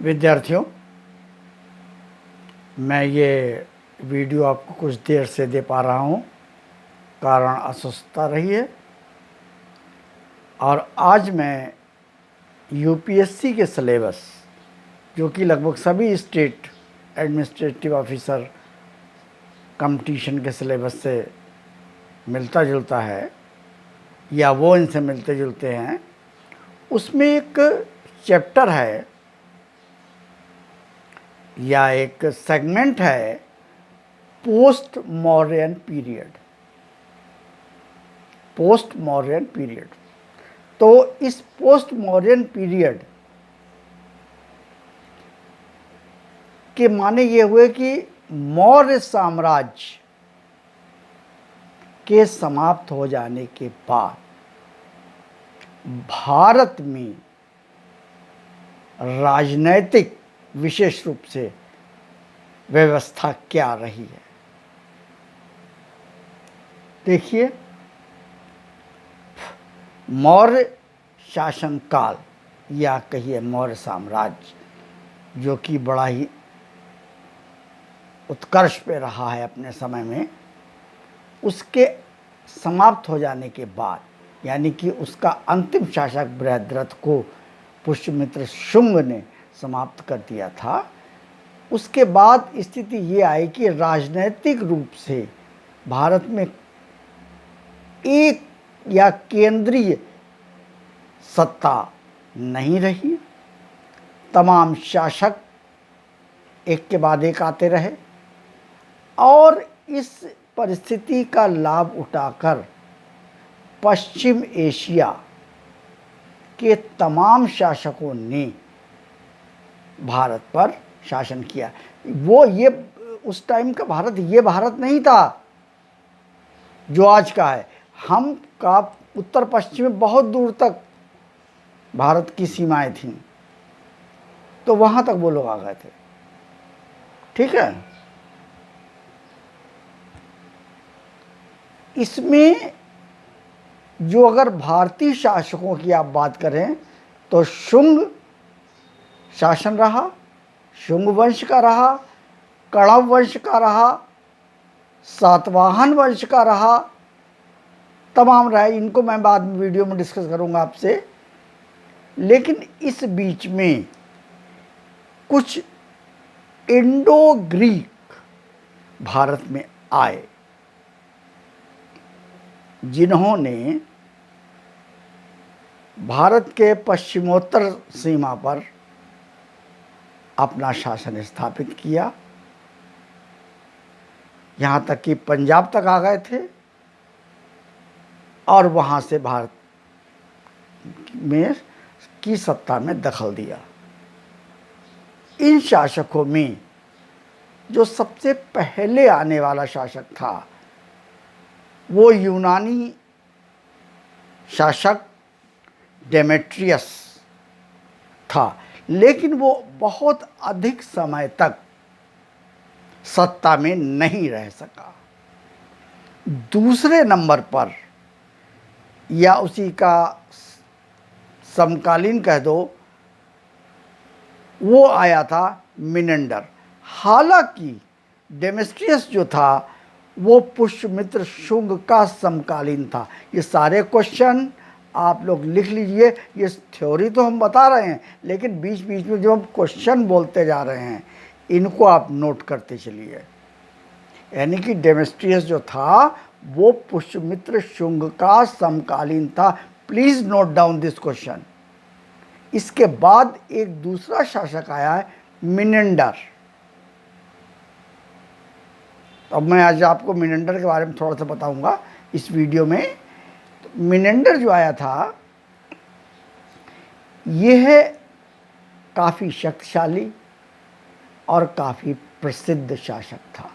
विद्यार्थियों, मैं ये वीडियो आपको कुछ देर से दे पा रहा हूँ, कारण अस्वस्थता रही है। और आज मैं यूपीएससी के सिलेबस, जो कि लगभग सभी स्टेट एडमिनिस्ट्रेटिव ऑफिसर कंपटीशन के सिलेबस से मिलता जुलता है या वो इनसे मिलते जुलते हैं, उसमें एक चैप्टर है या एक सेगमेंट है post modern period. Post modern period, तो इस पोस्ट मॉडर्न पीरियड के माने ये हुए कि मौर्य साम्राज्य के समाप्त हो जाने के बाद भारत में राजनैतिक विशेष रूप से व्यवस्था क्या रही है। देखिए, मौर्य शासनकाल या कहिए मौर्य साम्राज्य, जो कि बड़ा ही उत्कर्ष पे रहा है अपने समय में, उसके समाप्त हो जाने के बाद, यानी कि उसका अंतिम शासक बृहद्रथ को पुष्यमित्र शुंग ने समाप्त कर दिया था। उसके बाद स्थिति ये आई कि राजनैतिक रूप से भारत में एक या केंद्रीय सत्ता नहीं रही। तमाम शासक एक के बाद एक आते रहे और इस परिस्थिति का लाभ उठाकर पश्चिम एशिया के तमाम शासकों ने भारत पर शासन किया। ये उस टाइम का भारत ये भारत नहीं था जो आज का है। हम का उत्तर पश्चिम में बहुत दूर तक भारत की सीमाएं थीं, तो वहां तक वो लोग आ गए थे। ठीक है, इसमें जो अगर भारतीय शासकों की आप बात करें तो शुंग शासन रहा, शुंग वंश का रहा, कणव वंश का रहा, सातवाहन वंश का रहा, तमाम रहा। इनको मैं बाद में वीडियो में डिस्कस करूंगा आपसे। लेकिन इस बीच में कुछ इंडो ग्रीक भारत में आए, जिन्होंने भारत के पश्चिमोत्तर सीमा पर अपना शासन स्थापित किया। यहाँ तक कि पंजाब तक आ गए थे और वहाँ से भारत में की सत्ता में दखल दिया। इन शासकों में जो सबसे पहले आने वाला शासक था वो यूनानी शासक डेमेट्रियस था, लेकिन वो बहुत अधिक समय तक सत्ता में नहीं रह सका। दूसरे नंबर पर या उसी का समकालीन कह दो, वो आया था मिनेंडर। हालांकि डेमेट्रियस जो था वो पुष्यमित्र शुंग का समकालीन था। ये सारे क्वेश्चन आप लोग लिख लीजिए। ये थ्योरी तो हम बता रहे हैं, लेकिन बीच बीच में जो हम क्वेश्चन बोलते जा रहे हैं इनको आप नोट करते चलिए। यानी कि डेमेट्रियस जो था वो पुष्यमित्र शुंग का समकालीन था। Please note down this question. इसके बाद एक दूसरा शासक आया है, मिनेंडर। अब मैं आज आपको मिनेंडर के बारे में थोड़ा सा बताऊंगा इस वीडियो में। तो मिनेंडर जो आया था यह काफ़ी शक्तिशाली और काफ़ी प्रसिद्ध शासक था।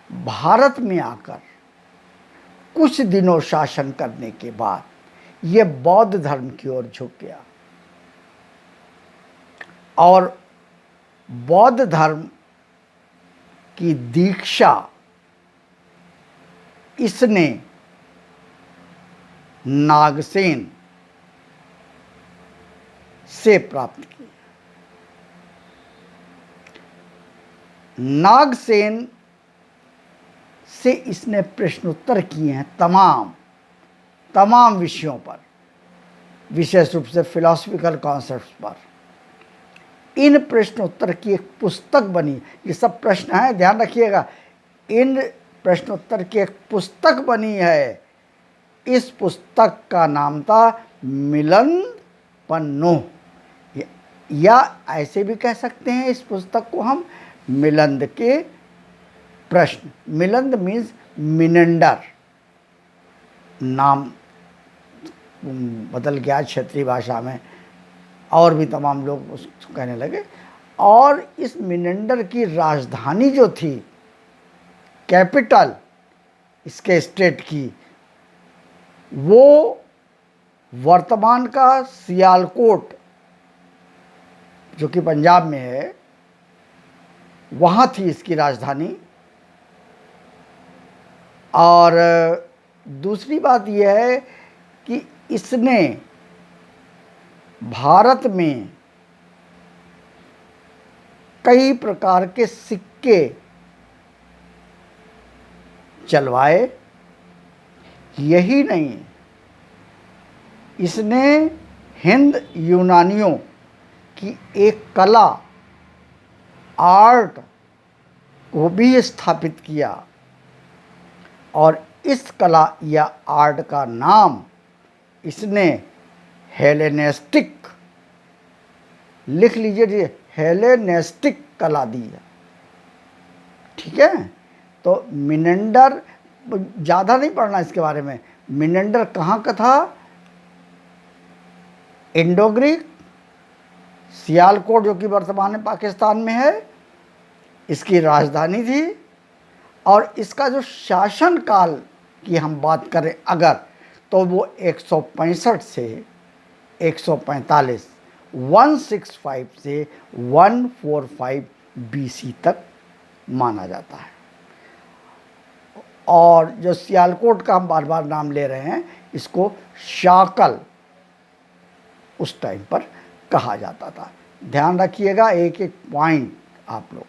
भारत में आकर कुछ दिनों शासन करने के बाद यह बौद्ध धर्म की ओर झुक गया और बौद्ध धर्म की दीक्षा इसने नागसेन से प्राप्त की। नागसेन से इसने प्रश्नोत्तर किए हैं तमाम विषयों पर, विशेष रूप से फिलॉसफिकल कॉन्सेप्ट्स पर। इन प्रश्नोत्तर की एक पुस्तक बनी, ये सब प्रश्न हैं, ध्यान रखिएगा। इन प्रश्नोत्तर की एक पुस्तक बनी है। इस पुस्तक का नाम था मिलिंद पन्नू, या ऐसे भी कह सकते हैं इस पुस्तक को हम मिलिंद के प्रश्न। मिलिंद मीन्स मिनेंडर, नाम बदल गया क्षेत्रीय भाषा में, और भी तमाम लोग उसको कहने लगे। और इस मिनेंडर की राजधानी जो थी, कैपिटल इसके स्टेट की, वो वर्तमान का सियालकोट जो कि पंजाब में है, वहाँ थी इसकी राजधानी। और दूसरी बात यह है कि इसने भारत में कई प्रकार के सिक्के चलवाए। यही नहीं, इसने हिंद यूनानियों की एक कला, आर्ट को भी स्थापित किया, और इस कला या आर्ट का नाम इसने हेलेनिस्टिक, लिख लीजिए जी, हेलेनिस्टिक कला दी है। ठीक है, तो मिनेंडर, ज़्यादा नहीं पढ़ना इसके बारे में। मिनेंडर कहाँ का था? इंडो ग्रीक, सियालकोट जो कि वर्तमान में पाकिस्तान में है, इसकी राजधानी थी। और इसका जो शासन काल की हम बात करें अगर, तो वो 165 से 145, 165 से 145 BC तक माना जाता है। और जो सियालकोट का हम बार बार नाम ले रहे हैं, इसको शाकल उस टाइम पर कहा जाता था। ध्यान रखिएगा एक एक पॉइंट आप लोग,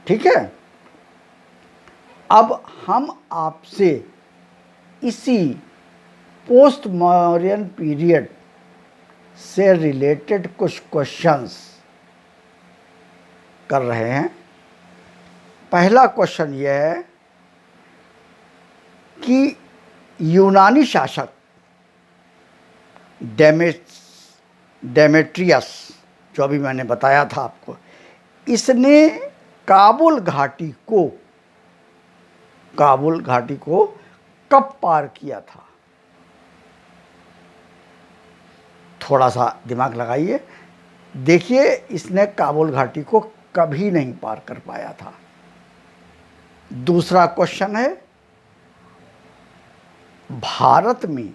ठीक है। अब हम आपसे इसी पोस्ट मौर्यन पीरियड से रिलेटेड कुछ क्वेश्चंस कर रहे हैं। पहला क्वेश्चन यह है कि यूनानी शासक डेमेट्रियस, जो अभी मैंने बताया था आपको, इसने काबुल घाटी को कब पार किया था? थोड़ा सा दिमाग लगाइए, देखिए इसने काबुल घाटी को कभी नहीं पार कर पाया था। दूसरा क्वेश्चन है, भारत में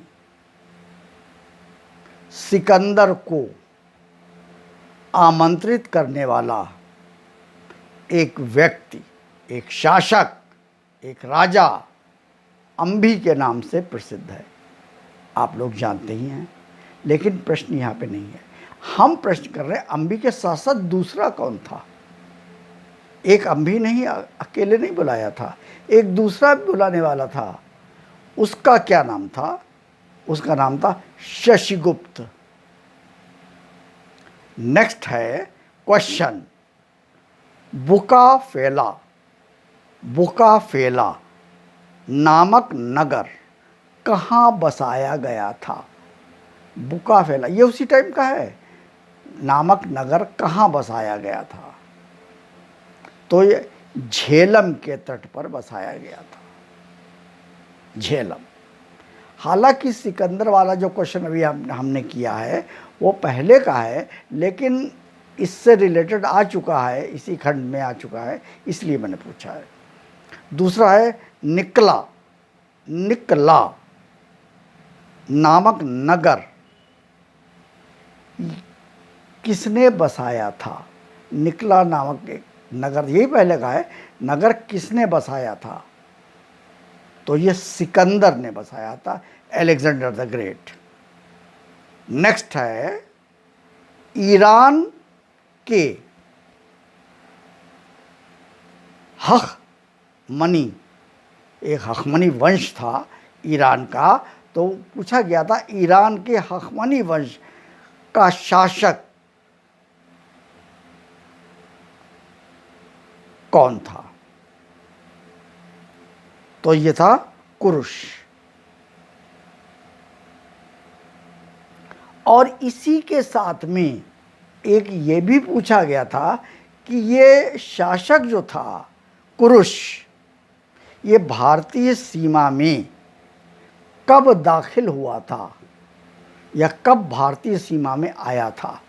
सिकंदर को आमंत्रित करने वाला एक व्यक्ति, एक शासक, एक राजा अंबी के नाम से प्रसिद्ध है। आप लोग जानते ही हैं, लेकिन प्रश्न यहाँ पे नहीं है। हम प्रश्न कर रहे हैं अंबी के साथ साथ दूसरा कौन था। एक अंबी नहीं, अकेले नहीं बुलाया था, एक दूसरा भी बुलाने वाला था। उसका क्या नाम था? उसका नाम था शशिगुप्त। नेक्स्ट है क्वेश्चन, बुकाफेला नामक नगर कहाँ बसाया गया था? बुकाफेला ये उसी टाइम का है। नामक नगर कहाँ बसाया गया था? तो ये झेलम के तट पर बसाया गया था, झेलम। हालांकि सिकंदर वाला जो क्वेश्चन अभी हमने किया है वो पहले का है, लेकिन इससे रिलेटेड आ चुका है, इसी खंड में आ चुका है, इसलिए मैंने पूछा है। दूसरा है निकला नामक नगर किसने बसाया था? निकला नामक एक नगर, यही पहले का है, नगर किसने बसाया था? तो ये सिकंदर ने बसाया था, अलेक्जेंडर द ग्रेट। नेक्स्ट है ईरान के हखमनी, एक हखमनी वंश था ईरान का, तो पूछा गया था ईरान के हखमनी वंश का शासक कौन था? तो ये था कुरुश। और इसी के साथ में एक ये भी पूछा गया था कि ये शासक जो था कुरुश, ये भारतीय सीमा में कब दाखिल हुआ था या कब भारतीय सीमा में आया था?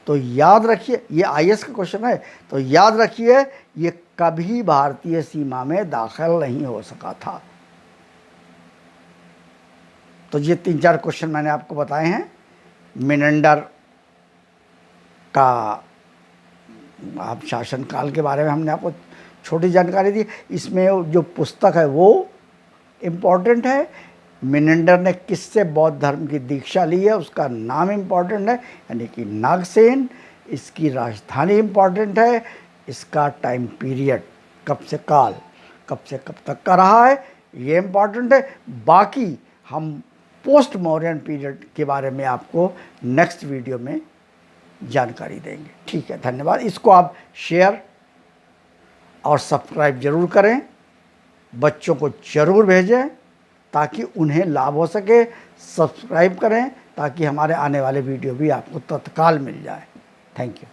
तो याद रखिए, ये आईएएस का क्वेश्चन है, तो याद रखिए ये कभी भारतीय सीमा में दाखिल नहीं हो सका था। तो ये 3-4 क्वेश्चन मैंने आपको बताए हैं। मेनेंडर का आप शासनकाल के बारे में हमने आपको छोटी जानकारी दी। इसमें जो पुस्तक है वो इम्पोर्टेंट है। मेनेंडर ने किससे बौद्ध धर्म की दीक्षा ली है उसका नाम इम्पोर्टेंट है, यानी कि नागसेन। इसकी राजधानी इम्पोर्टेंट है। इसका टाइम पीरियड, कब से काल, कब से कब तक का रहा है, ये इम्पोर्टेंट है। बाकी हम पोस्ट मौर्यन पीरियड के बारे में आपको नेक्स्ट वीडियो में जानकारी देंगे। ठीक है, धन्यवाद। इसको आप शेयर और सब्सक्राइब जरूर करें, बच्चों को जरूर भेजें ताकि उन्हें लाभ हो सके। सब्सक्राइब करें ताकि हमारे आने वाले वीडियो भी आपको तत्काल मिल जाए। Thank you.